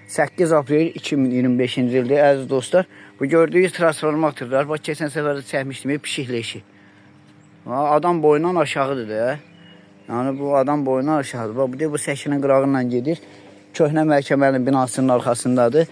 8 aprel 2025-ci ildir, əziz dostlar. Bu gördüyünüz transformatorlar, bax keçən səfərdə çəkmişdim, pişikləşi. Adam boyundan aşağıdır da. Yəni bu adam boyundan aşağıdır. Bax bu səkinin qırağıyla gedir. Köhnə məhkəmənin binasının arxasındadır.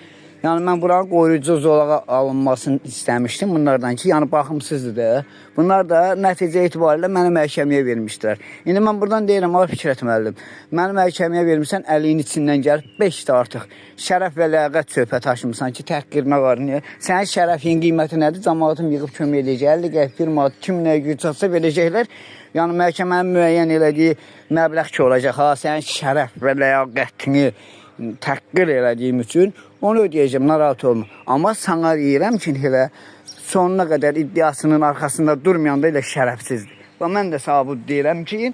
Yəni mən buranın qoruyucu zolağa alınmasını istəmişdim bunlardan ki, yəni baxımsızdır da. Bunlar da nəticə etibarilə məni məhkəməyə vermişdilər. İndi mən buradan deyirəm, al Fikrət müəllim. Məni məhkəməyə vermişsən, əlinin içindən gəlib 5-də artıq şərəf və ləyaqət söhbət açmısan ki, təhqirinə var. Niyə? Sənin şərəfin qiyməti nədir? Cəmaatım yığıb kömək edəcək. 50 qəpik, 1 manat, kim nəyə güc çatsa verəcəklər. Yəni məhkəmənin müəyyən elədiyi məbləğ ki olacaq. Ha, sənin şərəf və ləyaqətini təhqir elədiyim üçün onu ödəyəcəm, narahat olma. Amma sana deyirəm ki, elə sonuna qədər iddiasının arxasında durmayanda elə şərəfsizdir. Və mən də sabit deyirəm ki,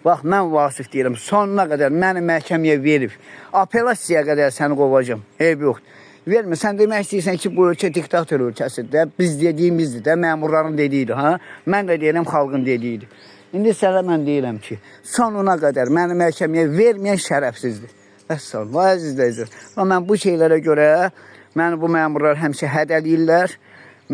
bax, mən Vasif deyirəm, sonuna qədər məni məhkəməyə verib, apellasiyaya qədər səni qovacam, eyb yoxdur. Vermə, sən demək istəyirsən ki, bu ölkə diktator ölkəsidir də, biz dediyimizdir də, məmurların dediyidir, ha? Mən də deyirəm, xalqın dediyidir. İndi sənə mən deyirəm ki, sonuna qədər məni məhkəməyə verməyən şərəfsizdir. Vəssalam, əziz izləyicilər. Mən bu şeylərə görə məni bu məmurlar həmişə hədələyirlər,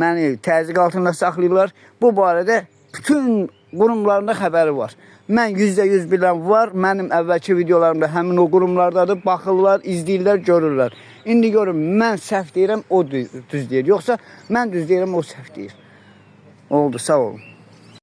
məni təzyiq altında saxlayırlar. Bu barədə bütün qurumlarında xəbəri var. Mən %100 bilən var, mənim əvvəlki videolarımda həmin o qurumlardadır, baxırlar, izləyirlər, görürlər. İndi görün, mən səhv deyirəm, o düz deyir. Yoxsa mən düz deyirəm, o səhv deyir. Oldu, sağ olun.